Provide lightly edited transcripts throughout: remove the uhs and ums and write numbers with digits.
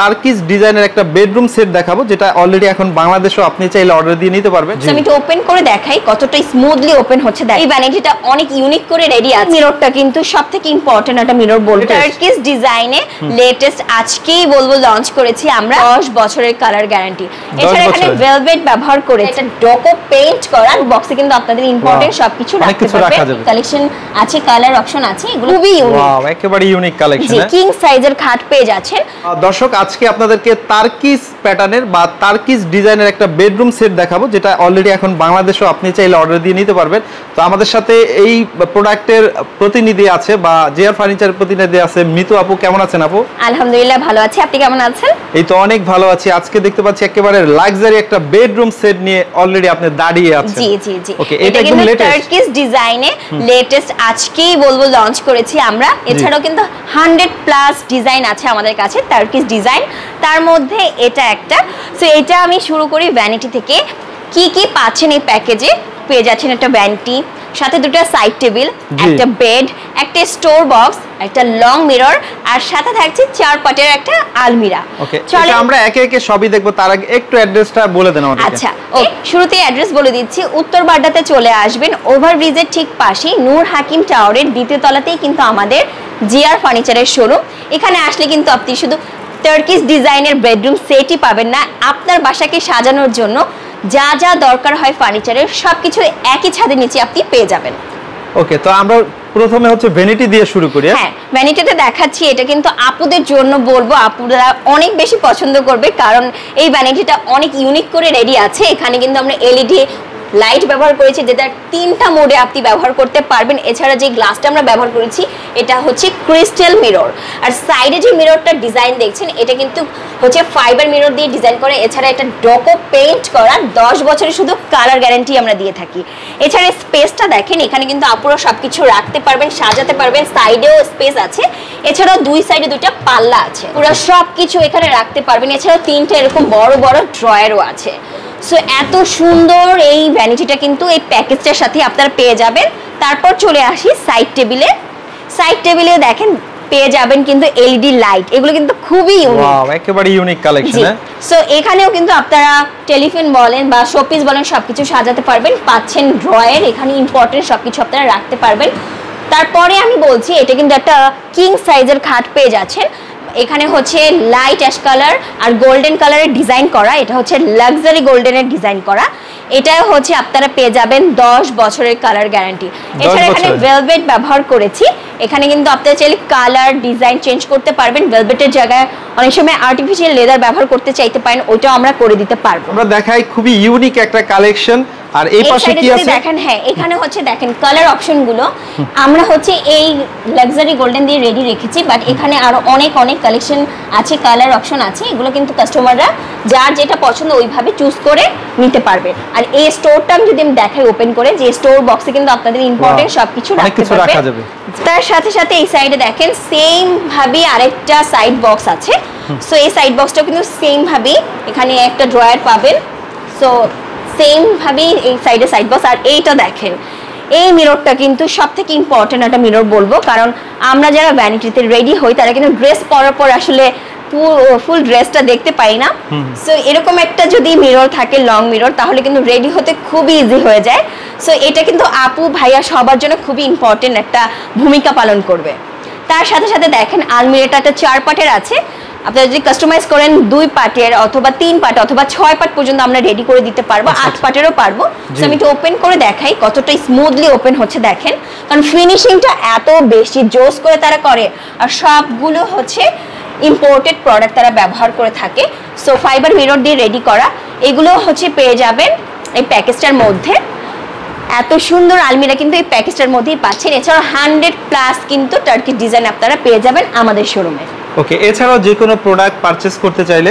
Turkish ডিজাইনের একটা bedroom set দেখাবো, যেটা অলরেডি এখন বাংলাদেশেও আপনি চাইলে অর্ডার দিয়ে নিতে পারবেন। আমি একটু ওপেন করে দেখাই কতটা স্মুথলি ওপেন হচ্ছে। এই ভ্যানিটিটা অনেক ইউনিক করে রেডি আছে। মিররটা কিন্তু সবথেকে ইম্পর্টেন্ট একটা মিরর বলবো, টার্কিশ ডিজাইনে লেটেস্ট আজকেই বলবো লঞ্চ করেছি আমরা। 10 বছরের কালার গ্যারান্টি। এছাড়া এখানে ভেলভেট ব্যবহার করে এটা ডোকো পেইন্ট করা। বক্সে কিন্তু আপনাদের ইম্পর্টেন্ট সবকিছু রাখতে পারবেন। কালেকশন আছে, কালার অপশন আছে, এগুলো খুবই ইউনিক। ওয়াও, একেবারে ইউনিক কালেকশন। জি, কিং সাইজের খাট পেয়ে যাচ্ছেন। দর্শক, আজকে আপনাদেরকে টার্কিশ প্যাটার্নের বা টার্কিশ ডিজাইনের একটা বেডরুম সেট দেখাবো, যেটা অলরেডি এখন বাংলাদেশেও আপনি চাইলে অর্ডার দিয়ে নিতে পারবেন। তো আমাদের সাথে এই প্রোডাক্টের প্রতিনিধি আছে বা জিআর ফার্নিচারের প্রতিনিধি আছে মিতু আপু। কেমন আছেন আপু? আলহামদুলিল্লাহ ভালো আছি, আপনি কেমন আছেন? এই তো অনেক ভালো আছি। আজকে দেখতে পাচ্ছি একেবারে লাক্সারি একটা বেডরুম সেট নিয়ে অলরেডি আপনি দাঁড়িয়ে আছেন। জি জি জি, ওকে, এটা একদম লেটেস্ট টার্কিশ ডিজাইনে লেটেস্ট আজকেই বলবো লঞ্চ করেছি আমরা। এছাড়াও কিন্তু 100 প্লাস ডিজাইন আছে আমাদের কাছে টার্কিশ ডিজাইন, তার মধ্যে এটা একটা। সো এটা আমি শুরু করি ভ্যানিটি থেকে। কি কি পাচ্ছেন এই প্যাকেজে? পেয়ে যাচ্ছেন একটা ভ্যানিটি, সাথে দুটো সাইড টেবিল, একটা বেড, একটা স্টোর বক্স, একটা লং মিরর, আর সাথে থাকছে 4 পাটের একটা আলমিরা। ওকে, এটা আমরা একে একে সবই দেখব, তার আগে একটু অ্যাড্রেসটা বলে দেন আমাদেরকে। আচ্ছা, শুরুতেই অ্যাড্রেস বলে দিচ্ছি। উত্তর বাড্ডাতে চলে আসবেন, ওভারব্রিজের ঠিক পাশেই নূর হাকিম টাওয়ারের দ্বিতীয় তলাতেই কিন্তু আমাদের জিআর ফার্নিচারের শোরুম। এখানে আসলে কিন্তু আপনি শুধু টার্কিশ ডিজাইনের বেডরুম সেটই পাবেন না, আপনার বাসাকে সাজানোর জন্য যা যা দরকার হয় ফার্নিচারের সবকিছু একই ছাদের নিচে আপনি পেয়ে যাবেন। ওকে, তো আমরা প্রথমে হচ্ছে ভ্যানিটি দিয়ে শুরু করি। হ্যাঁ, ভ্যানিটিতে দেখাচ্ছি। এটা কিন্তু আপুদের জন্য বলবো, আপুরা অনেক বেশি পছন্দ করবে, কারণ এই ভ্যানিটিটা অনেক ইউনিক করে রেডি আছে। এখানে কিন্তু আমরা এলইডি লাইট ব্যবহার করেছি, যেটা 3টা মোডে আপনি ব্যবহার করতে পারবেন। এছাড়া যে গ্লাসটা আমরা ব্যবহার করেছি এটা হচ্ছে ক্রিস্টাল মিরর, আর সাইডে যে মিররটা ডিজাইন দেখছেন এটা কিন্তু হচ্ছে ফাইবার মিরর দিয়ে ডিজাইন করা। এছাড়া এটা ডোকো পেইন্ট করা, 10 বছরের শুধু কালার গ্যারান্টি আমরা দিয়ে থাকি। এছাড়া স্পেসটা দেখেন, এখানে কিন্তু আপুরা সবকিছু রাখতে পারবেন, সাজাতে পারবেন। সাইডেও স্পেস আছে, এছাড়াও দুই সাইডে দুটো পাল্লা আছে, পুরো সবকিছু এখানে রাখতে পারবেন। এছাড়াও 3টা এরকম বড় বড় ড্রয়ারও আছে। সো এত সুন্দর এই ভ্যানিটিটা কিন্তু এই প্যাকেজটার সাথে আপনারা পেয়ে যাবেন। তারপর চলে আসি সাইড টেবিলে। সাইড টেবিলে দেখেন পেয়ে যাবেন কিন্তু এলইডি লাইট, এগুলো কিন্তু খুবই ইউনিক। ওয়াও, একেবারে ইউনিক কালেকশন। সো এখানেও কিন্তু আপনারা টেলিফোন বলেন বা শোপিস বলেন সবকিছু সাজাতে পারবেন। পাচ্ছেন ড্রয়ার, এখানে ইম্পর্টেন্ট সবকিছু আপনারা রাখতে পারবেন। তারপরে আমি বলছি এটা কিন্তু একটা কিং সাইজের খাট পেয়ে যাচ্ছেন। এখানে হচ্ছে লাইট অ্যাশ কালার আর গোল্ডেন কালারের ডিজাইন করা, এটা হচ্ছে লাক্সারি গোল্ডেনের ডিজাইন করা। এটা হচ্ছে আপনারা পেয়ে যাবেন 10 বছরের কালার গ্যারান্টি। এছাড়া এখানে ভেলভেট ব্যবহার করেছি। এখানে কিন্তু আপনারা চাইলে কালার ডিজাইন চেঞ্জ করতে পারবেন। ভেলভেটের জায়গায় অনেক সময় আর্টিফিশিয়াল লেদার ব্যবহার করতে চাইতে পারেন, ওইটাও আমরা করে দিতে পারবো। আমরা দেখাই খুবই ইউনিক একটা কালেকশন। আর এই পাশে কি আছে দেখেন? হ্যাঁ, এখানে হচ্ছে দেখেন কালার অপশনগুলো আমরা হচ্ছে এই লাক্সারি গোল্ডেন দিয়ে রেডি রেখেছি, বাট এখানে আরো অনেক অনেক কালেকশন আছে, কালার অপশন আছে। এগুলো কিন্তু কাস্টমাররা যার যেটা পছন্দ ওইভাবে চুজ করে নিতে পারবে। আর এই স্টোরটা যদি আমি দেখাই ওপেন করে, যে স্টোর বক্সে কিন্তু আপনাদের ইম্পর্টেন্ট সবকিছু রাখতে পারবে। তার সাথে সাথে এই সাইডে দেখেন সেম ভাবে আরেকটা সাইড বক্স আছে। সো এই সাইড বক্সটাও কিন্তু সেম ভাবে এখানে একটা ড্রয়ার পাবেন। সো সেম ভাবে এই সাইডে সাইড বক্স। আর এইটা দেখেন, এই মিররটা কিন্তু সবথেকে ইম্পর্টেন্ট একটা মিরর বলবো, কারণ আমরা যারা ভ্যানিটিতে রেডি হই তারা কিন্তু ড্রেস পরার পর আসলে ফুল ড্রেসটা দেখতে পাই না। সো এরকম একটা যদি মিরর থাকে, লং মিরর, তাহলে কিন্তু রেডি হতে খুবই ইজি হয়ে যায়। সো এটা কিন্তু আপু ভাইয়া সবার জন্য খুবই ইম্পর্টেন্ট একটা ভূমিকা পালন করবে। তার সাথে সাথে দেখেন আলমিরাটা একটা 4 পাটের আছে। আপনারা যদি কাস্টমাইজ করেন 2 পাটের অথবা 3 পাট অথবা 6 পাট পর্যন্ত আমরা রেডি করে দিতে পারবো, 8 পাটেরও পারবো। সো আমি একটু ওপেন করে দেখাই কতটা স্মুথলি ওপেন হচ্ছে দেখেন, কারণ ফিনিশিংটা এত বেশি জোস করে তারা করে, আর সবগুলো হচ্ছে ইম্পোর্টেড প্রোডাক্ট তারা ব্যবহার করে থাকে। সো ফাইবার মিরর দিয়ে রেডি করা, এগুলো হচ্ছে পেয়ে যাবেন এই প্যাকেজটার মধ্যে। এত সুন্দর আলমিরা কিন্তু এই প্যাকেজটার মধ্যেই পাচ্ছেন। এছাড়াও 100 প্লাস কিন্তু টার্কিশ ডিজাইন আপনারা পেয়ে যাবেন আমাদের শোরুমে। ওকে, এছাড়াও যে কোনো প্রোডাক্ট পারচেজ করতে চাইলে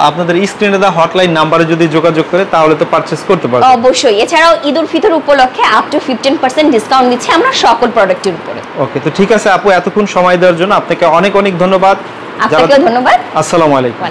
আপনাদের স্ক্রিনে দেওয়া হটলাইন নাম্বারে যদি যোগাযোগ করে তাহলে তো পারচেজ করতে পারবেন অবশ্যই। এছাড়াও ঈদ উল ফিতর উপলক্ষে আপ টু 15% ডিসকাউন্ট দিচ্ছি আমরা সকল প্রোডাক্টের উপরে। ওকে, তো ঠিক আছে আপু, এতক্ষণ সময় দেওয়ার জন্য আপনাকে অনেক অনেক ধন্যবাদ। আপনাকেও ধন্যবাদ। আসসালামু আলাইকুম।